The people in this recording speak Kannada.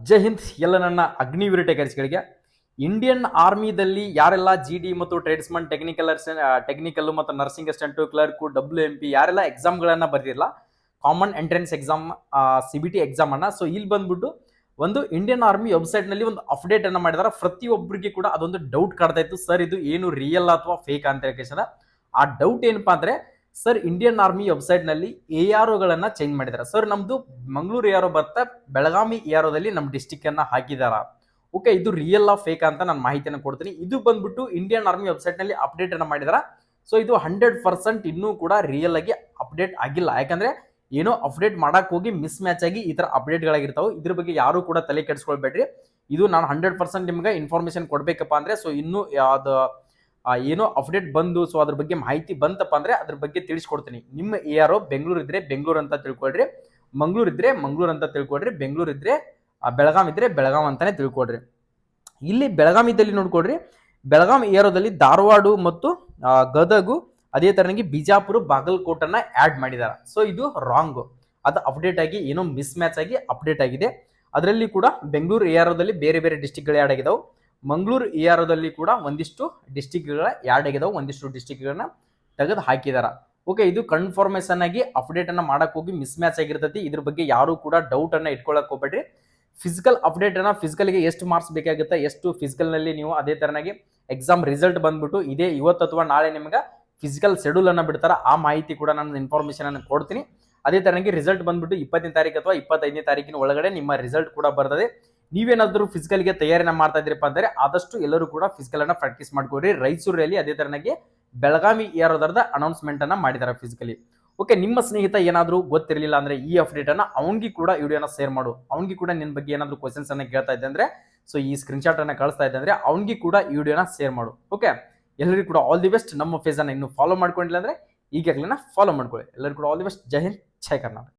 ಜೈ ಹಿಂದ್ ಎಲ್ಲ ನನ್ನ ಅಗ್ನಿವೀರ ಟೇಕರ್ಸ್ಗಳಿಗೆ. ಇಂಡಿಯನ್ ಆರ್ಮಿದಲ್ಲಿ ಯಾರೆಲ್ಲ GD ಮತ್ತು ಟ್ರೇಡ್ಸ್ಮನ್ ಟೆಕ್ನಿಕಲ್ ಮತ್ತು ನರ್ಸಿಂಗ್ ಅಸಿಸ್ಟೆಂಟ್ ಕ್ಲರ್ಕ್ WMP ಯಾರೆಲ್ಲ ಎಕ್ಸಾಮ್ಗಳನ್ನ ಬರ್ದಿರಲ್ಲ, common entrance exam CBT exam ಅನ್ನ, ಸೊ ಇಲ್ಲಿ ಬಂದ್ಬಿಟ್ಟು ಒಂದು ಇಂಡಿಯನ್ ಆರ್ಮಿ ವೆಬ್ಸೈಟ್ ನಲ್ಲಿ ಒಂದು ಅಪ್ಡೇಟ್ ಅನ್ನ ಮಾಡಿದಾರೆ. ಪ್ರತಿಯೊಬ್ಬರಿಗೆ ಕೂಡ ಅದೊಂದು ಡೌಟ್ ಕಾಡ್ತಾ ಇತ್ತು, ಸರ್ ಇದು ಏನು ರಿಯಲ್ ಅಥವಾ ಫೇಕ್ ಅಂತ ಹೇಳಿ. ಆ ಡೌಟ್ ಏನಪ್ಪಾ ಅಂದ್ರೆ, ಸರ್ ಇಂಡಿಯನ್ ಆರ್ಮಿ ವೆಬ್ಸೈಟ್ ನಲ್ಲಿ ARO ಗಳನ್ನ ಚೇಂಜ್ ಮಾಡಿದ್ದಾರೆ. ಸರ್ ನಮ್ದು ಮಂಗಳೂರು ARO ಬರ್ತಾ ಬೆಳಗಾವಿ ARO ದಲ್ಲಿ ನಮ್ಮ ಡಿಸ್ಟಿಕ್ ಅನ್ನ ಹಾಕಿದಾರ. ಓಕೆ, ಇದು ರಿಯಲ್ ಆ ಫೇಕ್ ಅಂತ ನಾನು ಮಾಹಿತಿಯನ್ನು ಕೊಡ್ತೀನಿ. ಇದು ಬಂದ್ಬಿಟ್ಟು ಇಂಡಿಯನ್ ಆರ್ಮಿ ವೆಬ್ಸೈಟ್ ನಲ್ಲಿ ಅಪ್ಡೇಟ್ ಅನ್ನ ಮಾಡಿದಾರ. ಸೊ ಇದು 100% ಇನ್ನೂ ಕೂಡ ರಿಯಲ್ ಆಗಿ ಅಪ್ಡೇಟ್ ಆಗಿಲ್ಲ. ಯಾಕಂದ್ರೆ ಏನೋ ಅಪ್ಡೇಟ್ ಮಾಡಕ್ ಹೋಗಿ ಮಿಸ್ ಮ್ಯಾಚ್ ಆಗಿ ಈ ತರ ಅಪ್ಡೇಟ್ ಗಳಾಗಿರ್ತಾವೆ. ಇದ್ರ ಬಗ್ಗೆ ಯಾರು ಕೂಡ ತಲೆ ಕೆಡಿಸ್ಕೊಳ್ಬೇಡ್ರಿ. ಇದು ನಾನು 100% ನಿಮ್ಗೆ ಇನ್ಫಾರ್ಮೇಶನ್ ಕೊಡ್ಬೇಕಪ್ಪ ಅಂದ್ರೆ, ಸೊ ಇನ್ನು ಯಾವ್ದು ಏನೋ ಅಪ್ಡೇಟ್ ಬಂದು ಸೊ ಅದ್ರ ಬಗ್ಗೆ ಮಾಹಿತಿ ಬಂತಪ್ಪ ಅಂದ್ರೆ ಅದ್ರ ಬಗ್ಗೆ ತಿಳಿಸ್ಕೊಡ್ತೀನಿ. ನಿಮ್ಮ ARO ಬೆಂಗಳೂರು ಇದ್ರೆ ಬೆಂಗಳೂರು ಅಂತ ತಿಳ್ಕೊಳ್ರಿ, ಮಂಗಳೂರು ಇದ್ರೆ ಮಂಗಳೂರು ಅಂತ ತಿಳ್ಕೊಳ್ರಿ, ಬೆಂಗಳೂರು ಇದ್ರೆ ಬೆಳಗಾಂ ಇದ್ರೆ ಬೆಳಗಾಂ ಅಂತಾನೆ ತಿಳ್ಕೊಳ್ರಿ. ಇಲ್ಲಿ ಬೆಳಗಾವಿದಲ್ಲಿ ನೋಡ್ಕೊಳ್ರಿ, ಬೆಳಗಾಂ AROದಲ್ಲಿ ಧಾರವಾಡ ಮತ್ತು ಗದಗು, ಅದೇ ತರನಾಗಿ ಬಿಜಾಪುರ ಬಾಗಲಕೋಟನ್ನ ಆಡ್ ಮಾಡಿದ್ದಾರೆ. ಸೊ ಇದು ರಾಂಗ್, ಅದು ಅಪ್ಡೇಟ್ ಆಗಿ ಏನೋ ಮಿಸ್ ಮ್ಯಾಚ್ ಆಗಿ ಅಪ್ಡೇಟ್ ಆಗಿದೆ. ಅದರಲ್ಲಿ ಕೂಡ ಬೆಂಗಳೂರು AROದಲ್ಲಿ ಬೇರೆ ಬೇರೆ ಡಿಸ್ಟಿಕ್ಗಳು ಆಡ್ ಆಗಿದಾವೆ, ಮಂಗಳೂರು AROದಲ್ಲಿ ಕೂಡ ಒಂದಿಷ್ಟು ಡಿಸ್ಟಿಕ್ಗಳ ಆಡ್ ಆಗಿದಾವೆ, ಒಂದಿಷ್ಟು ಡಿಸ್ಟಿಕ್ಗಳನ್ನ ತೆಗೆದು ಹಾಕಿದಾರ. ಓಕೆ, ಇದು ಕನ್ಫರ್ಮೇಶನ್ ಆಗಿ ಅಪ್ಡೇಟ್ ಅನ್ನ ಮಾಡಕ್ ಹೋಗಿ ಮಿಸ್ ಮ್ಯಾಚ್ ಆಗಿರ್ತೈತಿ. ಇದ್ರ ಬಗ್ಗೆ ಯಾರು ಕೂಡ ಡೌಟ್ ಅನ್ನ ಇಟ್ಕೊಳಕ್ ಹೋಗ್ಬೇಡ್ರಿ. ಫಿಸಿಕಲ್ ಅಪ್ಡೇಟ್ ಅನ್ನ ಫಿಸಿಕಲ್ಗೆ ಎಷ್ಟು ಮಾರ್ಕ್ಸ್ ಬೇಕಾಗುತ್ತೆ, ಎಷ್ಟು ಫಿಸಿಕಲ್ ನಲ್ಲಿ ನೀವು ಅದೇ ತರನಾಗಿ ಎಕ್ಸಾಮ್ ರಿಸಲ್ಟ್ ಬಂದ್ಬಿಟ್ಟು ಇದೇ ಇವತ್ತು ಅಥವಾ ನಾಳೆ ನಿಮ್ಗೆ ಫಿಸಿಕಲ್ ಶೆಡ್ಯೂಲ್ ಅನ್ನ ಬಿಡ್ತಾರ. ಆ ಮಾಹಿತಿ ಕೂಡ ನಾನು ಇನ್ಫಾರ್ಮೇಶನ್ ಅನ್ನು ಕೊಡ್ತೀನಿ. ಅದೇ ತರನಾಗಿ ರಿಸಲ್ಟ್ ಬಂದ್ಬಿಟ್ಟು 20ನೇ ತಾರೀಕು ಅಥವಾ 25ನೇ ತಾರೀಕಿನ ಒಳಗಡೆ ನಿಮ್ಮ ರಿಸಲ್ಟ್ ಕೂಡ ಬರ್ತದೆ. ನೀವೇನಾದ್ರೂ ಫಿಸಿಕಲ್ಗೆ ತಯಾರಿನ ಮಾಡ್ತಾ ಇದ್ರಪ್ಪ ಅಂದ್ರೆ ಆದಷ್ಟು ಎಲ್ಲರೂ ಕೂಡ ಫಿಸಿಕಲ್ ಅನ್ನ ಪ್ರಾಕ್ಟೀಸ್ ಮಾಡ್ಕೊಡ್ರಿ. ರಾಯಚೂರಲ್ಲಿ ಅದೇ ತರನಾಗಿ ಬೆಳಗಾವಿ AROದ ಅನೌನ್ಸ್ಮೆಂಟ್ ಅನ್ನ ಮಾಡಿದ್ದಾರೆ ಫಿಸಿಕಲಿ. ಓಕೆ, ನಿಮ್ಮ ಸ್ನೇಹಿತ ಏನಾದರೂ ಗೊತ್ತಿರಲಿಲ್ಲ ಅಂದ್ರೆ ಈ ಅಪ್ಡೇಟ್ ಅನ್ನ ಅವನಿಗೆ ಕೂಡ ವಿಡಿಯೋನ ಶೇರ್ ಮಾಡು. ಅವನಿಗೆ ಕೂಡ ನಿನ್ನ ಬಗ್ಗೆ ಏನಾದರೂ ಕ್ವಶನ್ಸ್ ಅನ್ನ ಕೇಳ್ತಾ ಇದ್ದೆ ಅಂದ್ರೆ, ಸೊ ಈ ಸ್ಕ್ರೀನ್ ಶಾಟ್ ಅನ್ನ ಕಳಿಸ್ತಾ ಇದ್ದೆ ಅಂದ್ರೆ ಅವನಿಗೆ ಕೂಡ ಈ ವಿಡಿಯೋನ ಶೇರ್ ಮಾಡು. ಓಕೆ, ಎಲ್ಲರಿಗೂ ಕೂಡ ಆಲ್ ದಿ ಬೆಸ್ಟ್. ನಮ್ಮ ಫೇಸ್ ಅನ್ನ ಇನ್ನು ಫಾಲೋ ಮಾಡ್ಕೊಂಡಿಲ್ಲ ಅಂದ್ರೆ ಈಗಾಗಲೇ ಫಾಲೋ ಮಾಡ್ಕೊಳ್ಳಿ. ಎಲ್ಲರಿಗೂ ಕೂಡ all the best. Jai Hind, Jai Karnataka.